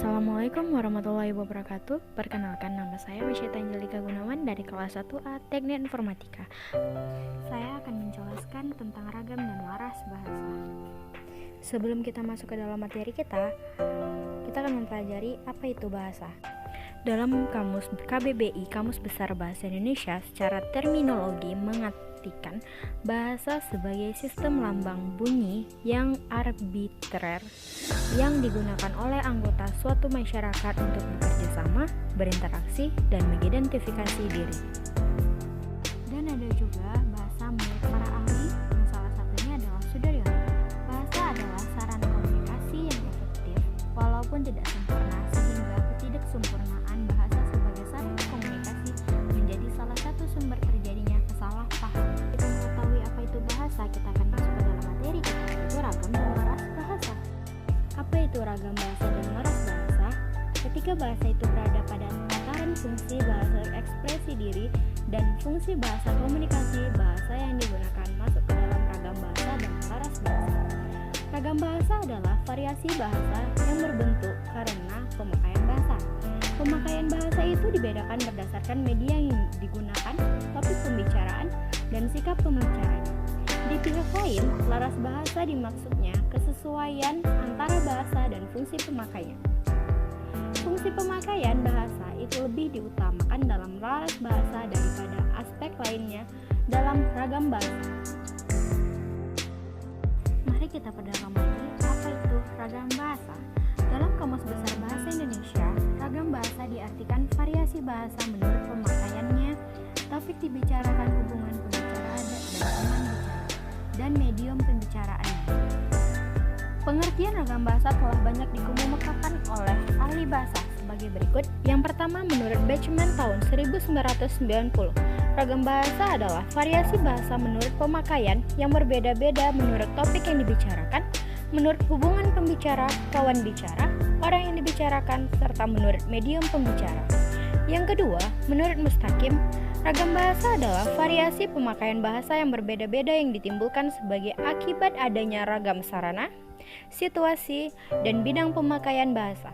Assalamualaikum warahmatullahi wabarakatuh. Perkenalkan, nama saya Mesyita Angelika Gunawan dari kelas 1A Teknik Informatika. Saya akan menjelaskan tentang ragam dan waras bahasa. Sebelum kita masuk ke dalam materi kita akan mempelajari apa itu bahasa. Dalam kamus KBBI, Kamus Besar Bahasa Indonesia, secara terminologi mengartikan bahasa sebagai sistem lambang bunyi yang arbitrer yang digunakan oleh anggota suatu masyarakat untuk bekerja sama, berinteraksi, dan mengidentifikasi diri. Dan ada juga bahasa menurut para ahli, yang salah satunya adalah Sudaryono. Bahasa adalah sarana komunikasi yang efektif, walaupun tidak sempurna, sehingga ketidaksempurnaan bahasa sebagai sarana komunikasi menjadi salah satu sumber terjadinya kesalahpahaman. Kita mengetahui apa itu bahasa, kita akan masuk ke dalam materi kita, yaitu ragam dan waras bahasa. Apa itu ragam bahasa dan waras bahasa? Ketika bahasa itu berada pada tataran fungsi bahasa ekspresi diri dan fungsi bahasa komunikasi, bahasa yang digunakan masuk ke dalam ragam bahasa dan waras bahasa. Ragam bahasa adalah variasi bahasa yang berbentuk karena pemakaian bahasa. Pemakaian bahasa itu dibedakan berdasarkan media yang digunakan, topik pembicaraan, dan sikap pembicaranya. Di pihak lain, laras bahasa dimaksudnya kesesuaian antara bahasa dan fungsi pemakaian. Fungsi pemakaian bahasa itu lebih diutamakan dalam laras bahasa daripada aspek lainnya dalam ragam bahasa. Mari kita perdalam lagi apa itu ragam bahasa. Dalam Kamus Besar Bahasa Indonesia, ragam bahasa diartikan variasi bahasa menurut pemakaiannya, topik dibicarakan, hubungan pembicaraan dan teman bicara, dan medium pembicaraannya. Pengertian ragam bahasa telah banyak dikemukakan oleh ahli bahasa sebagai berikut. Yang pertama, menurut Bachman tahun 1990, ragam bahasa adalah variasi bahasa menurut pemakaian yang berbeda-beda menurut topik yang dibicarakan, menurut hubungan pembicara, kawan bicara, orang yang dibicarakan, serta menurut medium pembicara. Yang kedua, menurut Mustaqim, ragam bahasa adalah variasi pemakaian bahasa yang berbeda-beda yang ditimbulkan sebagai akibat adanya ragam sarana, situasi, dan bidang pemakaian bahasa.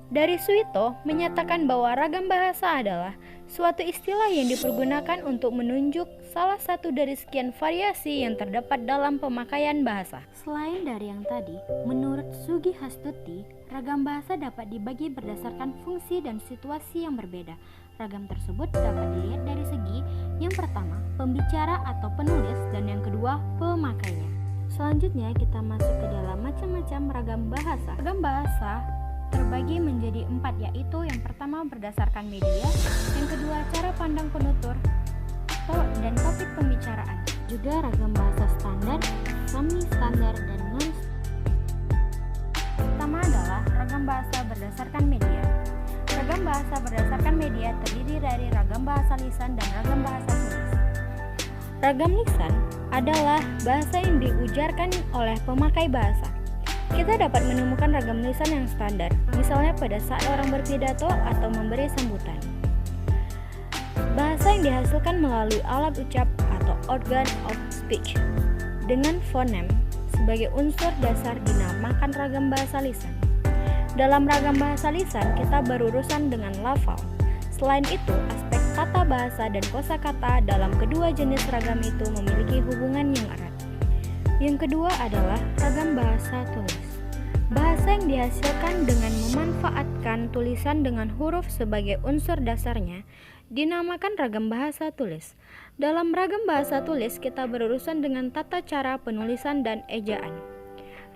Dari Suito menyatakan bahwa ragam bahasa adalah suatu istilah yang dipergunakan untuk menunjuk salah satu dari sekian variasi yang terdapat dalam pemakaian bahasa. Selain dari yang tadi, menurut Sugi Hastuti, ragam bahasa dapat dibagi berdasarkan fungsi dan situasi yang berbeda. Ragam tersebut dapat dilihat dari segi yang pertama, pembicara atau penulis, dan yang kedua, pemakainya. Selanjutnya kita masuk ke dalam macam-macam ragam bahasa. Ragam bahasa terbagi menjadi 4, yaitu yang pertama berdasarkan media, yang kedua cara pandang penutur, dan topik pembicaraan. Juga ragam bahasa standar, semi standar, dan non. Pertama adalah ragam bahasa berdasarkan media. Ragam bahasa berdasarkan media terdiri dari ragam bahasa lisan dan ragam bahasa tulis. Ragam lisan adalah bahasa yang diujarkan oleh pemakai bahasa. Kita dapat menemukan ragam lisan yang standar, misalnya pada saat orang berpidato atau memberi sambutan. Bahasa yang dihasilkan melalui alat ucap atau organ of speech dengan fonem sebagai unsur dasar dinamakan ragam bahasa lisan. Dalam ragam bahasa lisan, kita berurusan dengan lafal. Selain itu, aspek tata bahasa dan kosakata dalam kedua jenis ragam itu memiliki hubungan yang erat. Yang kedua adalah ragam bahasa tulis. Bahasa yang dihasilkan dengan memanfaatkan tulisan dengan huruf sebagai unsur dasarnya dinamakan ragam bahasa tulis. Dalam ragam bahasa tulis, kita berurusan dengan tata cara penulisan dan ejaan.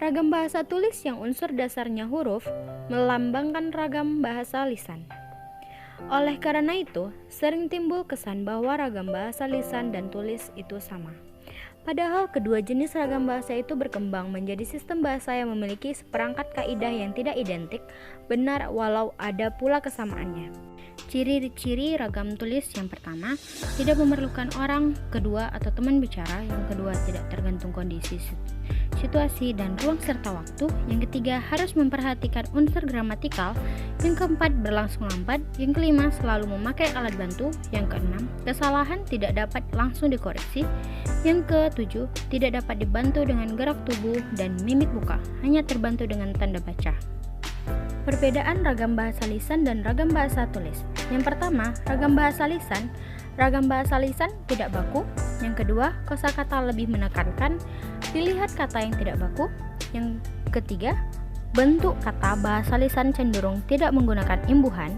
Ragam bahasa tulis yang unsur dasarnya huruf melambangkan ragam bahasa lisan. Oleh karena itu, sering timbul kesan bahwa ragam bahasa lisan dan tulis itu sama. Padahal kedua jenis ragam bahasa itu berkembang menjadi sistem bahasa yang memiliki seperangkat kaidah yang tidak identik benar walau ada pula kesamaannya. Ciri-ciri ragam tulis yang pertama, tidak memerlukan orang kedua atau teman bicara. Yang kedua, tidak tergantung kondisi, situasi, dan ruang serta waktu. Yang ketiga, harus memperhatikan unsur gramatikal. Yang keempat, berlangsung lambat. Yang kelima, selalu memakai alat bantu. Yang keenam, kesalahan tidak dapat langsung dikoreksi. Yang ketujuh, tidak dapat dibantu dengan gerak tubuh dan mimik muka, hanya terbantu dengan tanda baca. Perbedaan ragam bahasa lisan dan ragam bahasa tulis. Yang pertama, ragam bahasa lisan. Ragam bahasa lisan tidak baku. Yang kedua, kosakata lebih menekankan pilihan kata yang tidak baku. Yang ketiga, bentuk kata bahasa lisan cenderung tidak menggunakan imbuhan.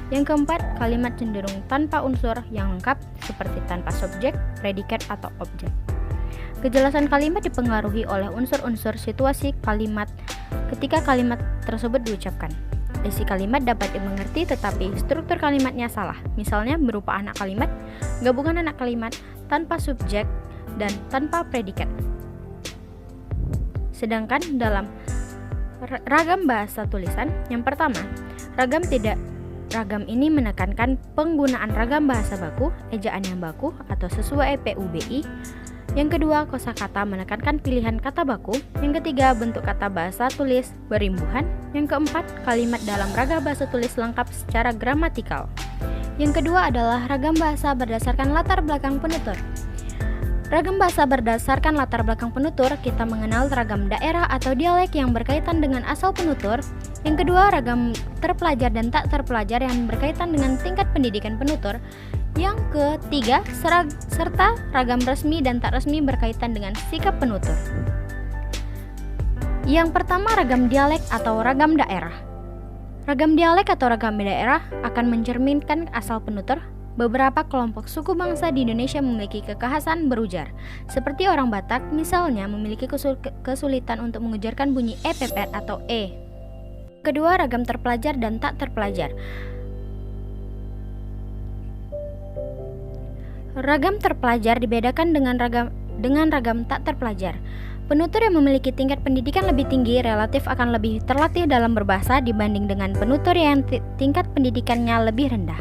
Yang keempat, kalimat cenderung tanpa unsur yang lengkap seperti tanpa subjek, predikat, atau objek. Kejelasan kalimat dipengaruhi oleh unsur-unsur situasi kalimat ketika kalimat tersebut diucapkan. Isi kalimat dapat dimengerti tetapi struktur kalimatnya salah. Misalnya berupa anak kalimat, gabungan anak kalimat, tanpa subjek, dan tanpa predikat. Sedangkan dalam ragam bahasa tulisan, yang pertama, ragam ini menekankan penggunaan ragam bahasa baku, ejaan yang baku atau sesuai PUBI. Yang kedua, kosakata menekankan pilihan kata baku. Yang ketiga, bentuk kata bahasa tulis berimbuhan. Yang keempat, kalimat dalam ragam bahasa tulis lengkap secara gramatikal. Yang kedua adalah ragam bahasa berdasarkan latar belakang penutur. Ragam bahasa berdasarkan latar belakang penutur, kita mengenal ragam daerah atau dialek yang berkaitan dengan asal penutur. Yang kedua, ragam terpelajar dan tak terpelajar yang berkaitan dengan tingkat pendidikan penutur. Yang ketiga, serta ragam resmi dan tak resmi berkaitan dengan sikap penutur. Yang pertama, ragam dialek atau ragam daerah. Ragam dialek atau ragam daerah akan mencerminkan asal penutur. Beberapa kelompok suku bangsa di Indonesia memiliki kekhasan berujar. Seperti orang Batak, misalnya, memiliki kesulitan untuk mengujarkan bunyi EPPR atau E. Kedua, ragam terpelajar dan tak terpelajar. Ragam terpelajar dibedakan dengan ragam tak terpelajar. Penutur yang memiliki tingkat pendidikan lebih tinggi relatif akan lebih terlatih dalam berbahasa dibanding dengan penutur yang tingkat pendidikannya lebih rendah.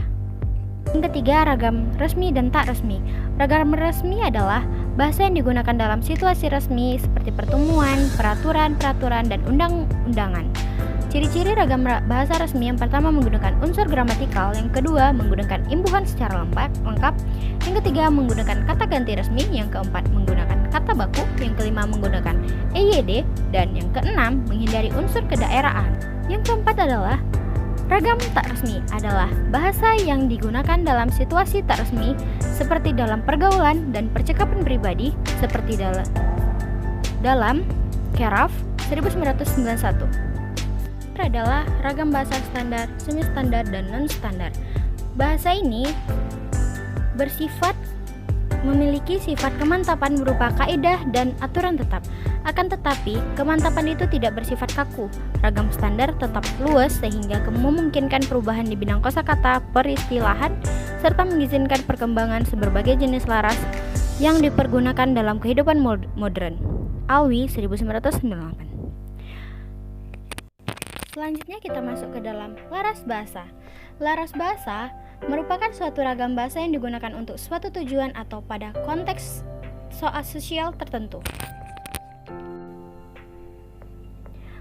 Yang ketiga, ragam resmi dan tak resmi. Ragam resmi adalah bahasa yang digunakan dalam situasi resmi seperti pertemuan, peraturan, dan undang-undangan. Ciri-ciri ragam bahasa resmi: yang pertama, menggunakan unsur gramatikal. Yang kedua, menggunakan imbuhan secara lengkap. Yang ketiga, menggunakan kata ganti resmi. Yang keempat, menggunakan kata baku. Yang kelima, menggunakan EYD. Dan yang keenam, menghindari unsur kedaerahan. Yang keempat adalah ragam tak resmi, adalah bahasa yang digunakan dalam situasi tak resmi seperti dalam pergaulan dan percakapan pribadi, seperti dalam Keraf 1991. Adalah ragam bahasa standar, semi standar, dan non standar. Bahasa ini memiliki sifat kemantapan berupa kaidah dan aturan tetap. Akan tetapi, kemantapan itu tidak bersifat kaku. Ragam standar tetap luas sehingga memungkinkan perubahan di bidang kosakata, peristilahan, serta mengizinkan perkembangan berbagai jenis laras yang dipergunakan dalam kehidupan modern. Alwi 1998. Selanjutnya kita masuk ke dalam laras bahasa. Laras bahasa merupakan suatu ragam bahasa yang digunakan untuk suatu tujuan atau pada konteks sosial tertentu.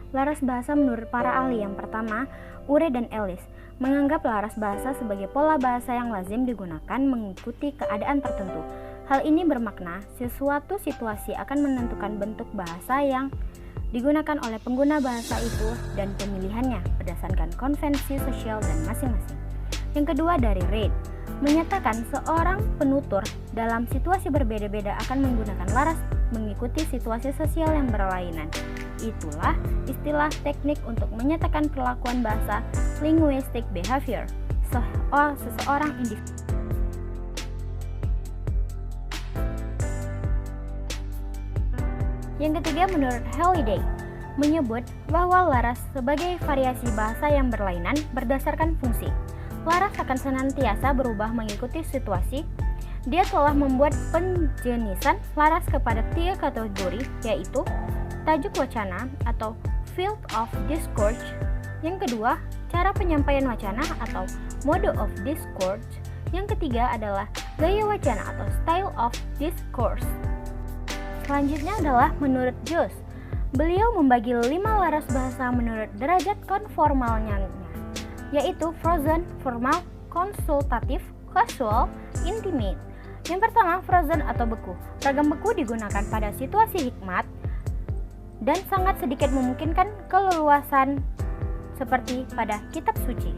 Laras bahasa menurut para ahli: yang pertama, Ure dan Ellis menganggap laras bahasa sebagai pola bahasa yang lazim digunakan mengikuti keadaan tertentu. Hal ini bermakna sesuatu situasi akan menentukan bentuk bahasa yang digunakan oleh pengguna bahasa itu dan pemilihannya berdasarkan konvensi sosial dan masing-masing. Yang kedua, dari Reid menyatakan seorang penutur dalam situasi berbeda-beda akan menggunakan laras mengikuti situasi sosial yang berlainan. Itulah istilah teknik untuk menyatakan perlakuan bahasa, linguistic behavior, seseorang individu. Yang ketiga, menurut Halliday, menyebut bahwa laras sebagai variasi bahasa yang berlainan berdasarkan fungsi. Laras akan senantiasa berubah mengikuti situasi. Dia telah membuat penjenisan laras kepada 3 kategori, yaitu tajuk wacana atau field of discourse. Yang kedua, cara penyampaian wacana atau mode of discourse. Yang ketiga adalah gaya wacana atau style of discourse. Selanjutnya adalah menurut Joss. Beliau membagi 5 laras bahasa menurut derajat konformalnya, yaitu frozen, formal, konsultatif, casual, intimate. Yang pertama, frozen atau beku. Ragam beku digunakan pada situasi hikmat dan sangat sedikit memungkinkan keleluasan seperti pada kitab suci.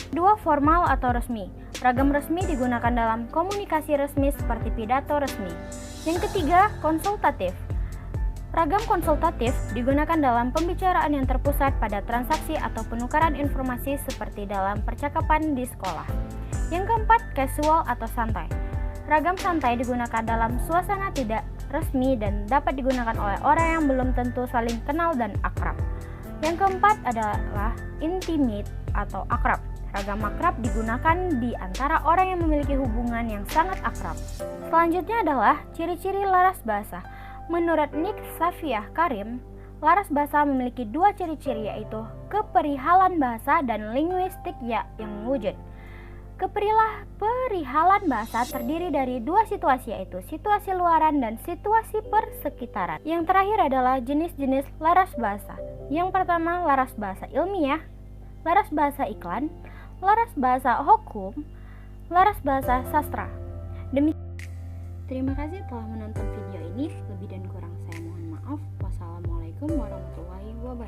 Kedua, formal atau resmi. Ragam resmi digunakan dalam komunikasi resmi seperti pidato resmi. Yang ketiga, konsultatif. Ragam konsultatif digunakan dalam pembicaraan yang terpusat pada transaksi atau penukaran informasi seperti dalam percakapan di sekolah. Yang keempat, casual atau santai. Ragam santai digunakan dalam suasana tidak resmi dan dapat digunakan oleh orang yang belum tentu saling kenal dan akrab. Yang keempat adalah intimate atau akrab. Ragam akrab digunakan di antara orang yang memiliki hubungan yang sangat akrab. Selanjutnya adalah ciri-ciri laras bahasa. Menurut Nick Safiah Karim, laras bahasa memiliki dua ciri-ciri, yaitu keperihalan bahasa dan linguistik yang wujud. Keperihalan bahasa terdiri dari dua situasi, yaitu situasi luaran dan situasi persekitaran. Yang terakhir adalah jenis-jenis laras bahasa. Yang pertama, laras bahasa ilmiah, laras bahasa iklan, laras bahasa hukum, laras bahasa sastra. Terima kasih telah menonton video ini. Lebih dan kurang